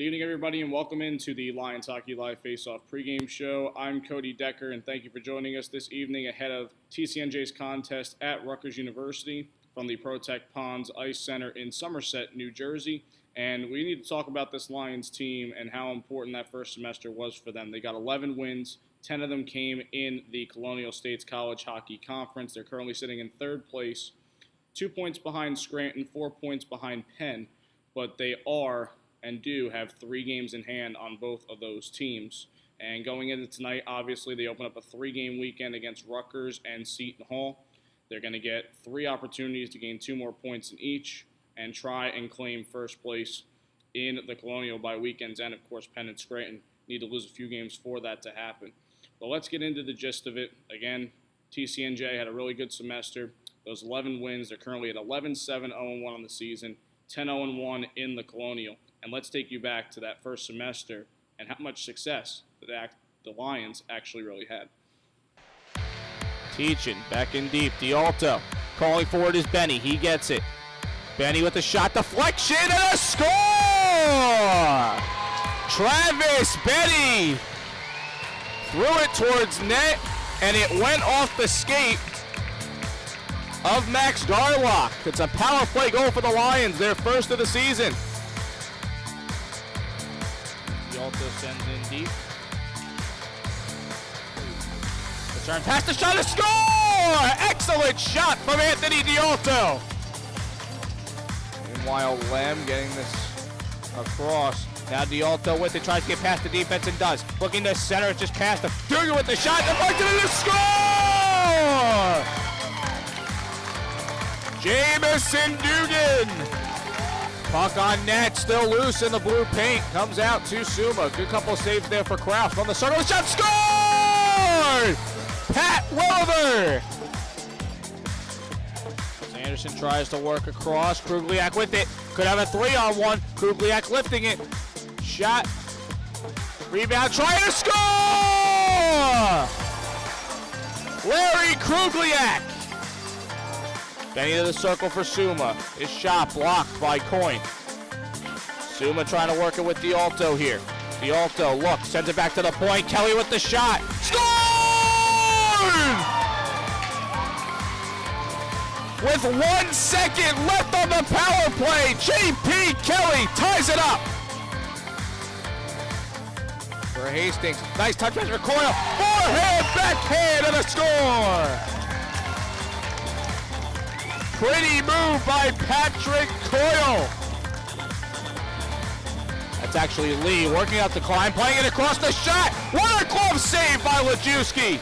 Good evening, everybody, and welcome into the Lions Hockey Live Face-Off pregame show. I'm Cody Decker, and thank you for joining us this evening ahead of TCNJ's contest at Rutgers University from the Protect Ponds Ice Center in Somerset, New Jersey. And we need to talk about this Lions team and how important that first semester was for them. They got 11 wins. 10 of them came in the Colonial States College Hockey Conference. They're currently sitting in third place, 2 points behind Scranton, 4 points behind Penn, but they are and do have 3 games in hand on both of those teams. And going into tonight, obviously, they open up a 3-game weekend against Rutgers and Seton Hall. They're going to get 3 opportunities to gain 2 more points in each and try and claim first place in the Colonial by weekend's end. Of course, Penn and Scranton need to lose a few games for that to happen. But let's get into the gist of it. Again, TCNJ had a really good semester. Those 11 wins, they're currently at 11-7, 0-1 on the season, 10-0-1 in the Colonial. And let's take you back to that first semester and how much success the Lions actually really had. Teachin, back in deep, D'Alto. Calling forward is Benny, he gets it. Benny with a shot, deflection, and a score! Travis Benny threw it towards net, and it went off the skate of Max Garlock. It's a power play goal for the Lions, their first of the season. D'Alto sends in deep. Return pass, the shot, a score! Excellent shot from Anthony D'Alto. Meanwhile, Lem getting this across. Now D'Alto with it, tries to get past the defense and does. Looking to center, it's just past the Dugan with the shot, deflected and a score! Jamison Dugan. Puck on net, still loose in the blue paint. Comes out to Suma. Good couple saves there for Kraft. On the circle, the shot scored! Pat Wilver. Anderson tries to work across. Krugliak with it. Could have a 3-on-1. Krugliak lifting it. Shot. Rebound, trying to score! Larry Krugliak. Benny to the circle for Suma. His shot blocked by Coyne. Suma trying to work it with D'Alto here. D'Alto, look, sends it back to the point. Kelly with the shot. Scored! With 1 second left on the power play, J.P. Kelly ties it up. For Hastings, nice touch pass for Coyle. Forehand, backhand, and a score! Pretty move by Patrick Coyle. That's actually Lee working out the climb, playing it across the shot. What a glove save by Lajewski.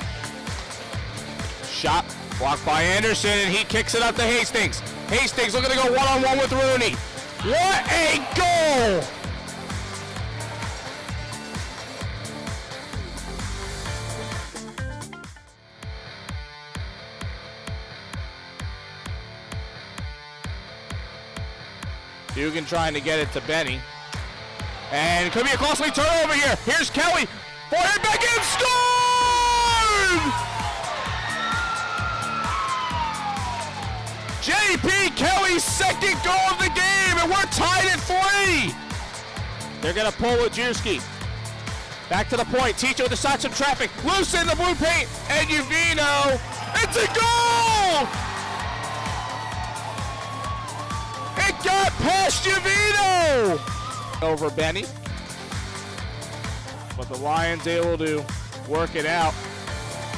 Shot blocked by Anderson, and he kicks it up to Hastings. Hastings looking to go one-on-one with Rooney. What a goal! Dugan trying to get it to Benny. And it could be a costly turnover here. Here's Kelly. Forehand back in, scored! J.P. Kelly's second goal of the game, and we're tied at 3. They're going to pull Lajewski. Back to the point. Teacher with the shots of traffic. Loose in the blue paint. And Uvino. It's a goal! It got past Uvino! Over Benny. But the Lions able to work it out.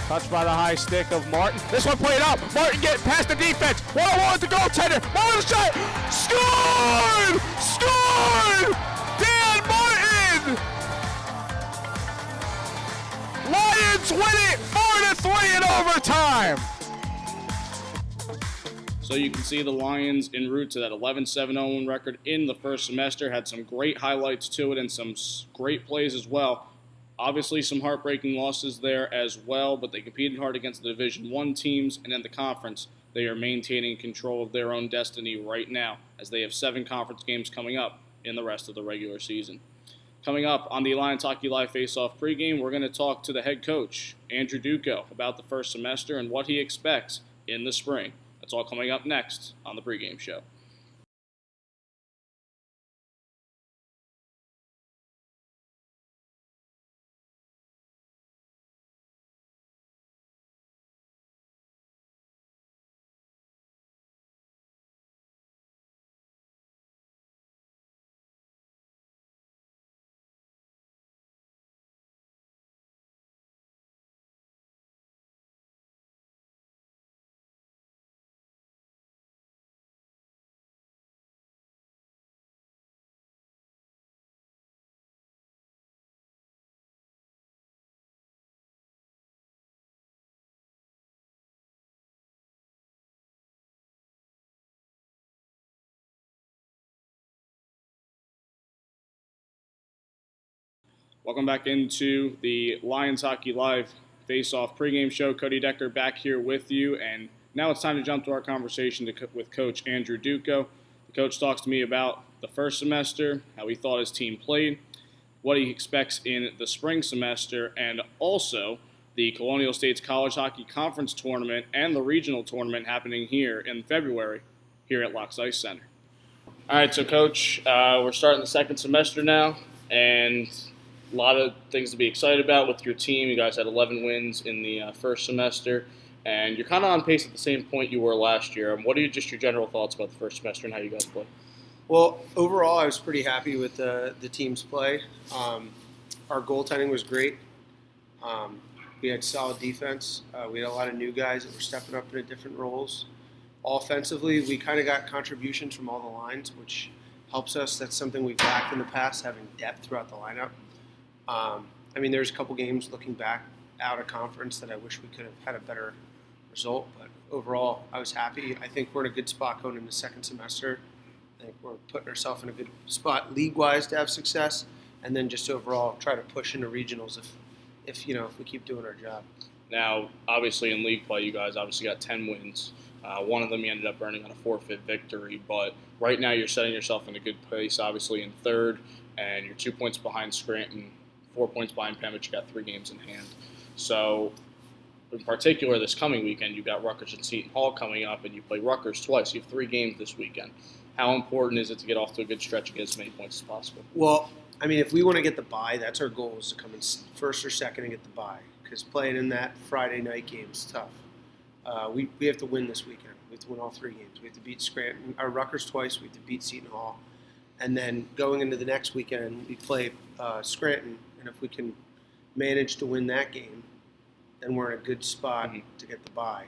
Touched by the high stick of Martin. This one played up. Martin getting past the defense. 1-on-1 with the goaltender. Martin with a shot. Scored! Scored! Dan Martin! Lions win it 4-3 in overtime. So you can see the Lions en route to that 11-7-0 record in the first semester. Had some great highlights to it and some great plays as well. Obviously some heartbreaking losses there as well, but they competed hard against the Division I teams, and in the conference they are maintaining control of their own destiny right now as they have 7 conference games coming up in the rest of the regular season. Coming up on the Lions Hockey Live Face-Off pregame, we're going to talk to the head coach, Andrew Duco, about the first semester and what he expects in the spring. That's all coming up next on the pregame show. Welcome back into the Lions Hockey Live Face-Off pregame show. Cody Decker back here with you, and now it's time to jump to our conversation with Coach Andrew Duco. The coach talks to me about the first semester, how he thought his team played, what he expects in the spring semester, and also the Colonial States College Hockey Conference Tournament and the regional tournament happening here in February here at Locks Ice Center. All right, so Coach, we're starting the second semester now, and a lot of things to be excited about with your team. You guys had 11 wins in the first semester, and you're kind of on pace at the same point you were last year. What are your general thoughts about the first semester and how you guys play? Well, overall, I was pretty happy with the team's play. Our goaltending was great. We had solid defense. We had a lot of new guys that were stepping up into different roles. Offensively, we kind of got contributions from all the lines, which helps us. That's something we've lacked in the past, having depth throughout the lineup. There's a couple games looking back out of conference that I wish we could have had a better result, but overall, I was happy. I think we're in a good spot going into the second semester. I think we're putting ourselves in a good spot league-wise to have success, and then just overall try to push into regionals if we keep doing our job. Now, obviously in league play, you guys obviously got 10 wins. One of them you ended up earning on a forfeit victory, but right now you're setting yourself in a good place, obviously in third, and you're 2 points behind Scranton, 4 points behind Penn, but you got 3 games in hand. So, in particular, this coming weekend, you've got Rutgers and Seton Hall coming up, and you play Rutgers twice. You have 3 games this weekend. How important is it to get off to a good stretch and get as many points as possible? Well, if we want to get the bye, that's our goal, is to come in first or second and get the bye, because playing in that Friday night game is tough. We have to win this weekend. We have to win all 3 games. We have to beat Rutgers twice. We have to beat Seton Hall. And then going into the next weekend, we play Scranton. And if we can manage to win that game, then we're in a good spot to get the bye.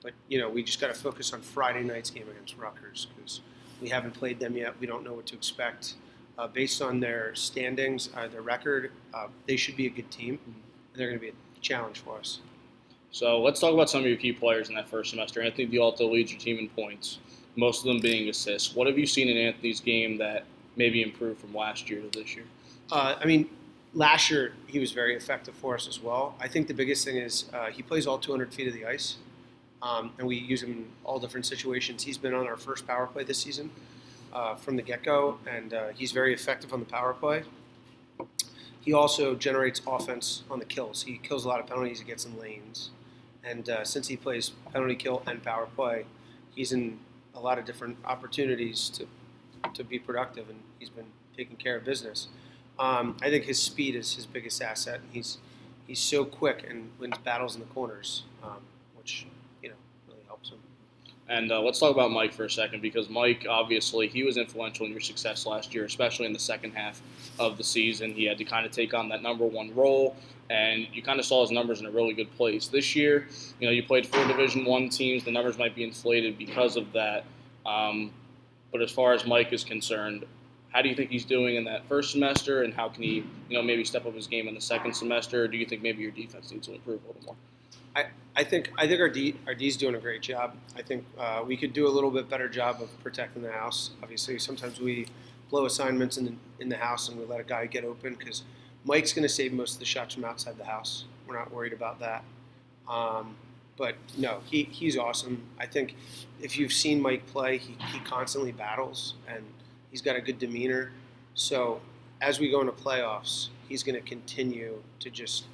But we just got to focus on Friday night's game against Rutgers, because we haven't played them yet. We don't know what to expect. Based on their standings, their record, they should be a good team. And they're going to be a challenge for us. So let's talk about some of your key players in that first semester. Anthony D'Alto leads your team in points, most of them being assists. What have you seen in Anthony's game that maybe improved from last year to this year? Last year he was very effective for us as well. I think the biggest thing is he plays all 200 feet of the ice, and we use him in all different situations. He's been on our first power play this season from the get-go, and he's very effective on the power play. He also generates offense on the kills. He kills a lot of penalties. He gets in lanes. And since he plays penalty kill and power play, he's in a lot of different opportunities to be productive, and he's been taking care of business. I think his speed is his biggest asset. He's so quick and wins battles in the corners, which really helps him. And let's talk about Mike for a second, because Mike, obviously, he was influential in your success last year, especially in the second half of the season. He had to kind of take on that number 1 role, and you kind of saw his numbers in a really good place. This year, you played 4 Division I teams. The numbers might be inflated because of that. But as far as Mike is concerned, how do you think he's doing in that first semester, and how can he, maybe step up his game in the second semester? Or do you think maybe your defense needs to improve a little more? I think our D's doing a great job. I think we could do a little bit better job of protecting the house. Obviously, sometimes we blow assignments in the house and we let a guy get open, because Mike's going to save most of the shots from outside the house. We're not worried about that. But no, he's awesome. I think if you've seen Mike play, he constantly battles, and he's got a good demeanor. So as we go into playoffs, he's going to continue to just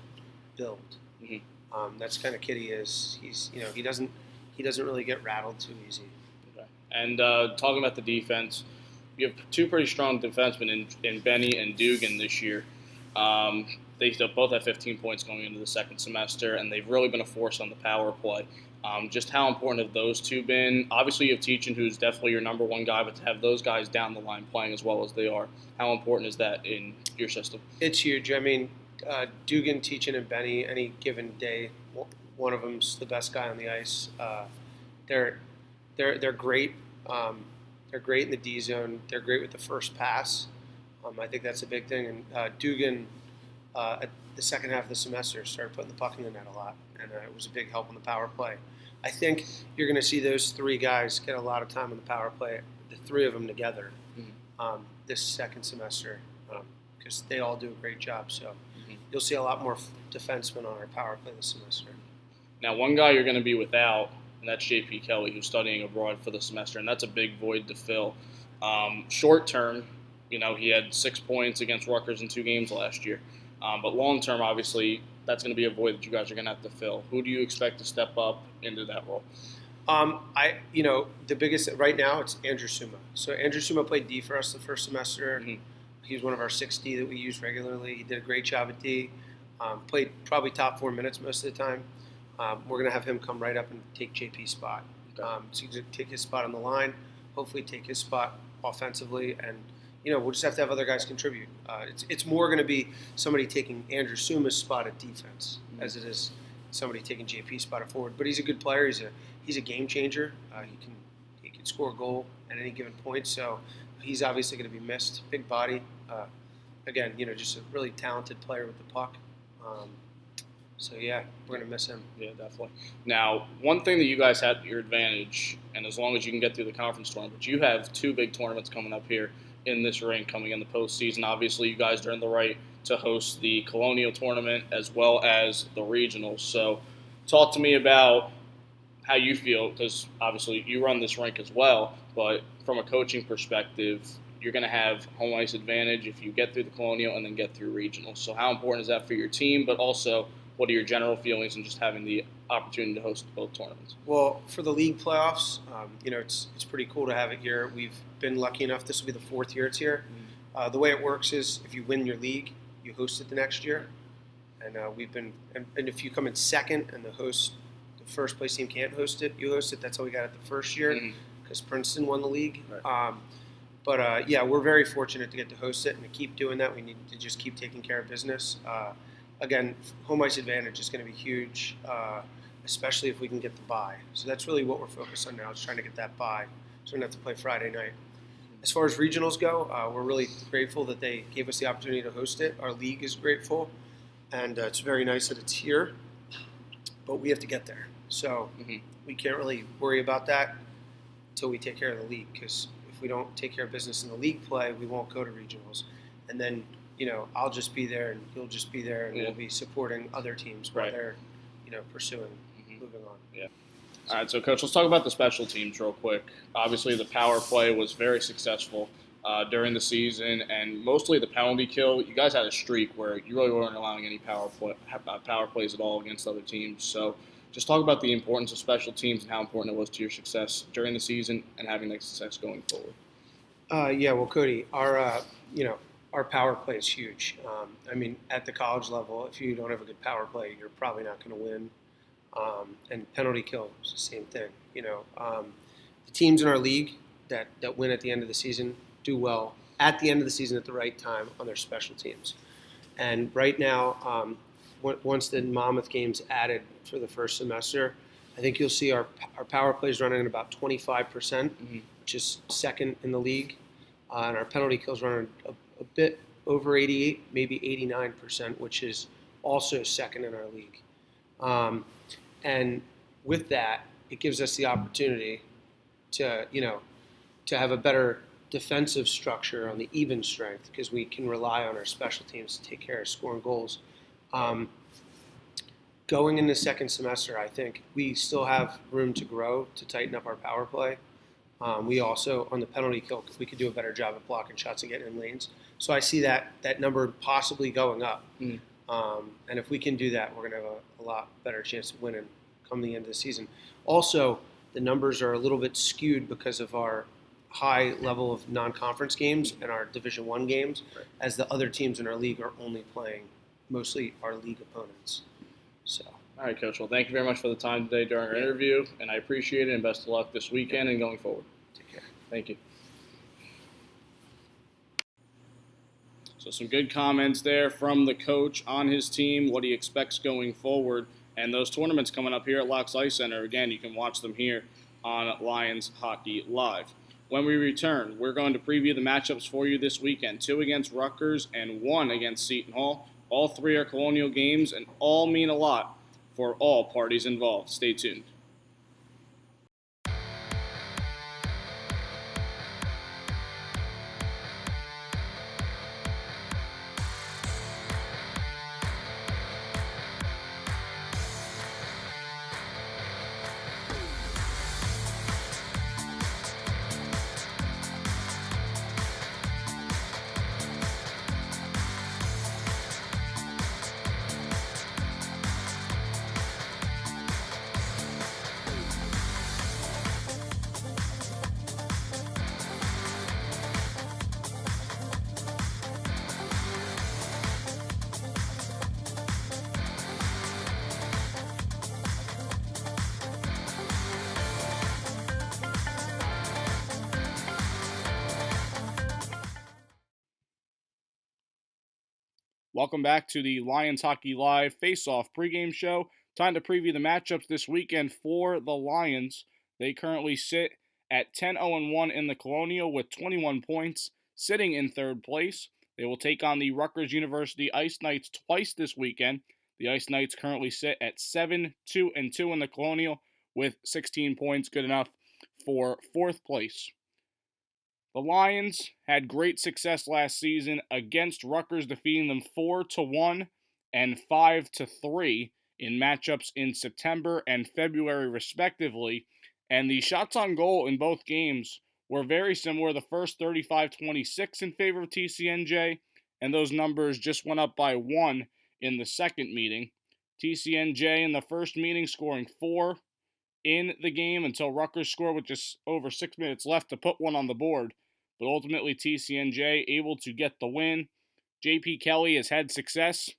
build. Mm-hmm. That's the kind of kid he is. He doesn't really get rattled too easy. Okay. And talking about the defense, you have 2 pretty strong defensemen in Benny and Dugan this year. They still both have 15 points going into the second semester, and they've really been a force on the power play. Just how important have those 2 been? Obviously, you have Teachin, who's definitely your number 1 guy, but to have those guys down the line playing as well as they are, how important is that in your system? It's huge. Dugan, Teachin, and Benny, any given day, one of them's the best guy on the ice. They're great. They're great in the D zone. They're great with the first pass. I think that's a big thing. And Dugan, at the second half of the semester, started putting the puck in the net a lot, and it was a big help on the power play. I think you're going to see those 3 guys get a lot of time on the power play, the 3 of them together, this second semester, because they all do a great job. So you'll see a lot more defensemen on our power play this semester. Now, one guy you're going to be without, and that's J.P. Kelly, who's studying abroad for the semester, and that's a big void to fill. Short term, he had 6 points against Rutgers in 2 games last year. But long term, obviously, that's going to be a void that you guys are going to have to fill. Who do you expect to step up into that role? The biggest right now it's Andrew Suma. So Andrew Suma played D for us the first semester. He was one of our 6D that we use regularly. He did a great job at D. Played probably top 4 minutes most of the time. We're going to have him come right up and take JP's spot. So he's going to take his spot on the line, hopefully take his spot offensively, and we'll just have to have other guys contribute. It's more going to be somebody taking Andrew Suma's spot at defense as it is somebody taking JP's spot at forward. But he's a good player. He's a game changer. He can score a goal at any given point. So he's obviously going to be missed. Big body. Again, just a really talented player with the puck. So, yeah, we're going to miss him. Yeah, definitely. Now, one thing that you guys had at your advantage, and as long as you can get through the conference tournament, you have 2 big tournaments coming up here in this ring coming in the postseason. Obviously, you guys are in the right to host the Colonial Tournament as well as the Regionals. So talk to me about how you feel, because obviously you run this rink as well, but from a coaching perspective, you're going to have home ice advantage if you get through the Colonial and then get through Regionals. So how important is that for your team, but also what are your general feelings in just having the opportunity to host both tournaments? Well, for the league playoffs, it's pretty cool to have it here. We've been lucky enough. This will be the 4th year it's here. The way it works is if you win your league, you host it the next year. And and if you come in second and the first place team can't host it, you host it. That's how we got it the first year because Princeton won the league. Right. We're very fortunate to get to host it and to keep doing that. We need to just keep taking care of business. Again, home ice advantage is going to be huge, especially if we can get the bye. So that's really what we're focused on now, is trying to get that bye so we don't have to play Friday night. As far as regionals go, we're really grateful that they gave us the opportunity to host it. Our league is grateful, and it's very nice that it's here, but we have to get there. So we can't really worry about that until we take care of the league, because if we don't take care of business in the league play, we won't go to regionals. And then I'll just be there and you'll just be there, and we'll be supporting other teams while they're, pursuing moving on. Yeah. All right, so Coach, let's talk about the special teams real quick. Obviously, the power play was very successful during the season, and mostly the penalty kill. You guys had a streak where you really weren't allowing any power plays at all against other teams. So just talk about the importance of special teams and how important it was to your success during the season and having that success going forward. Well, Cody, our power play is huge. At the college level, if you don't have a good power play, you're probably not going to win. And penalty kill is the same thing. The teams in our league that win at the end of the season do well at the end of the season at the right time on their special teams. And right now, once the Monmouth game's added for the first semester, I think you'll see our power plays running at about 25%, which is second in the league. And our penalty kills running a bit over 88, maybe 89%, which is also second in our league. And with that, it gives us the opportunity to have a better defensive structure on the even strength, because we can rely on our special teams to take care of scoring goals. Going into second semester, I think we still have room to grow to tighten up our power play. We also, on the penalty kill, we could do a better job at blocking shots and getting in lanes. So I see that number possibly going up. And if we can do that, we're going to have a lot better chance of winning come the end of the season. Also, the numbers are a little bit skewed because of our high level of non-conference games and our Division I games, as the other teams in our league are only playing mostly our league opponents. So. All right, Coach. Well, thank you very much for the time today during our interview, and I appreciate it, and best of luck this weekend and going forward. Take care. Thank you. So some good comments there from the coach on his team, what he expects going forward, and those tournaments coming up here at Locks Ice Center. Again, you can watch them here on Lions Hockey Live. When we return, we're going to preview the matchups for you this weekend. 2 against Rutgers and 1 against Seton Hall. All 3 are Colonial games and all mean a lot for all parties involved. Stay tuned. Welcome back to the Lions Hockey Live Face-Off pregame show. Time to preview the matchups this weekend for the Lions. They currently sit at 10-0-1 in the Colonial with 21 points, sitting in third place. They will take on the Rutgers University Ice Knights twice this weekend. The Ice Knights currently sit at 7-2-2 in the Colonial with 16 points, good enough for fourth place. The Lions had great success last season against Rutgers, defeating them 4-1 and 5-3 in matchups in September and February, respectively. And the shots on goal in both games were very similar. The first 35-26 in favor of TCNJ, and those numbers just went up by 1 in the second meeting. TCNJ in the first meeting scoring 4 in the game until Rutgers scored with just over 6 minutes left to put one on the board. But ultimately, TCNJ able to get the win. JP Kelly has had success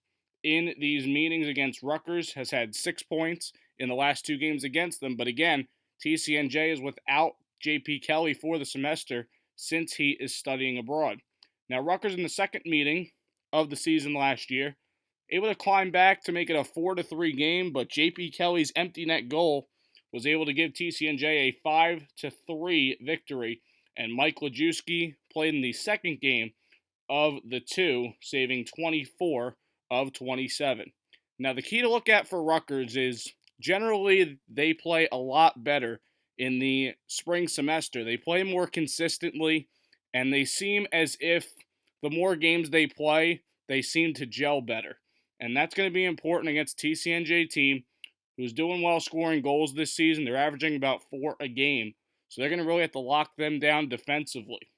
in these meetings against Rutgers, has had 6 points in the last 2 games against them. But again, TCNJ is without JP Kelly for the semester since he is studying abroad. Now, Rutgers in the second meeting of the season last year, able to climb back to make it a 4-3 game, but JP Kelly's empty net goal was able to give TCNJ a 5-3 victory. And Mike Lajewski played in the second game of the 2, saving 24 of 27. Now, the key to look at for Rutgers is generally they play a lot better in the spring semester. They play more consistently, and they seem as if the more games they play, they seem to gel better. And that's going to be important against TCNJ team who's doing well scoring goals this season. They're averaging about 4 a game. So they're going to really have to lock them down defensively.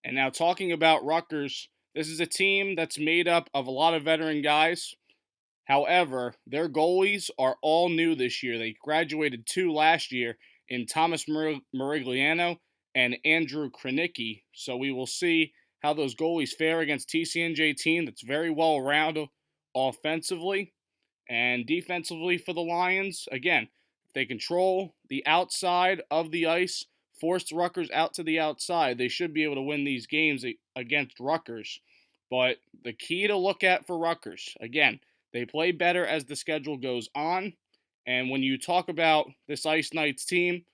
And now talking about Rutgers, this is a team that's made up of a lot of veteran guys. However, their goalies are all new this year. They graduated 2 last year in Thomas Merigliano and Andrew Kranicki. So we will see how those goalies fare against TCNJ team that's very well rounded offensively and defensively for the Lions. Again, if they control the outside of the ice, force Rutgers out to the outside, they should be able to win these games against Rutgers. But the key to look at for Rutgers, again, they play better as the schedule goes on. And when you talk about this Ice Knights team,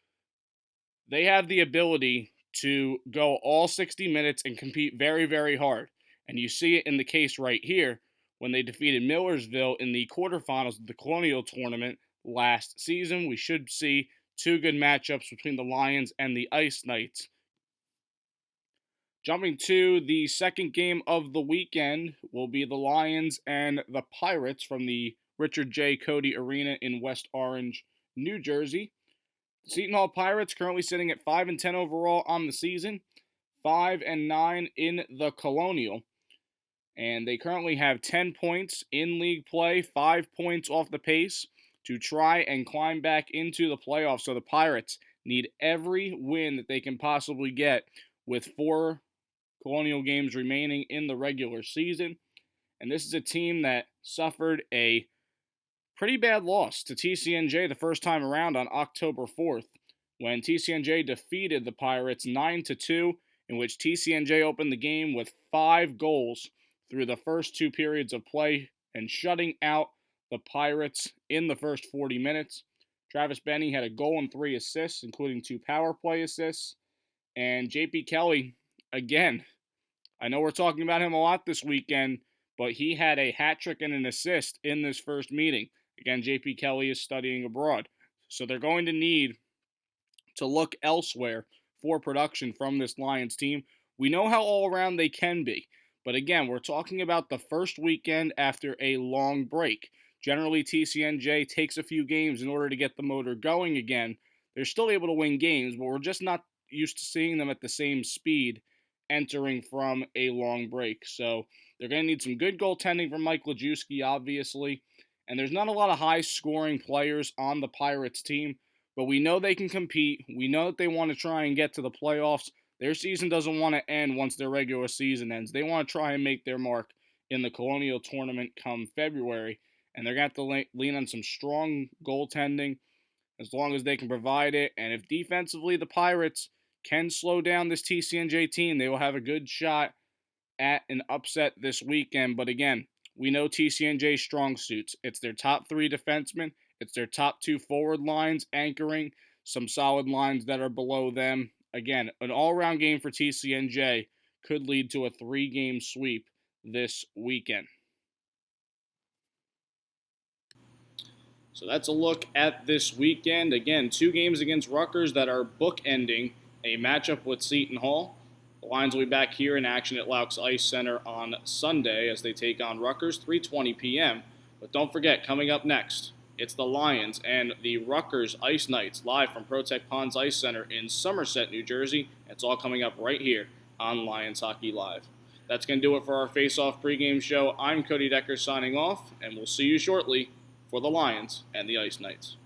they have the ability to go all 60 minutes and compete very, very hard. And you see it in the case right here when they defeated Millersville in the quarterfinals of the Colonial Tournament last season. We should see 2 good matchups between the Lions and the Ice Knights. Jumping to the second game of the weekend will be the Lions and the Pirates from the Richard J. Cody Arena in West Orange, New Jersey. The Seton Hall Pirates currently sitting at 5-10 overall on the season, 5-9 in the Colonial. And they currently have 10 points in league play, 5 points off the pace to try and climb back into the playoffs. So the Pirates need every win that they can possibly get with 4 Colonial games remaining in the regular season. And this is a team that suffered a pretty bad loss to TCNJ the first time around on October 4th when TCNJ defeated the Pirates 9-2, in which TCNJ opened the game with 5 goals through the first 2 periods of play and shutting out the Pirates in the first 40 minutes. Travis Benny had a goal and 3 assists, including 2 power play assists. And JP Kelly, again, I know we're talking about him a lot this weekend, but he had a hat trick and an assist in this first meeting. Again, JP Kelly is studying abroad. So they're going to need to look elsewhere for production from this Lions team. We know how all-around they can be. But again, we're talking about the first weekend after a long break. Generally, TCNJ takes a few games in order to get the motor going again. They're still able to win games, but we're just not used to seeing them at the same speed entering from a long break. So they're going to need some good goaltending from Mike Lajewski, obviously. And there's not a lot of high-scoring players on the Pirates team, but we know they can compete. We know that they want to try and get to the playoffs. Their season doesn't want to end once their regular season ends. They want to try and make their mark in the Colonial Tournament come February, and they're going to have to lean on some strong goaltending as long as they can provide it. And if defensively the Pirates can slow down this TCNJ team, they will have a good shot at an upset this weekend. But again, we know TCNJ's strong suits. It's their top 3 defensemen. It's their top 2 forward lines anchoring some solid lines that are below them. Again, an all-around game for TCNJ could lead to a 3-game sweep this weekend. So that's a look at this weekend. Again, 2 games against Rutgers that are bookending a matchup with Seton Hall. The Lions will be back here in action at Laux Ice Center on Sunday as they take on Rutgers, 3:20 p.m. But don't forget, coming up next, it's the Lions and the Rutgers Ice Knights live from Protect Ponds Ice Center in Somerset, New Jersey. It's all coming up right here on Lions Hockey Live. That's going to do it for our Face-Off pregame show. I'm Cody Decker signing off, and we'll see you shortly for the Lions and the Ice Knights.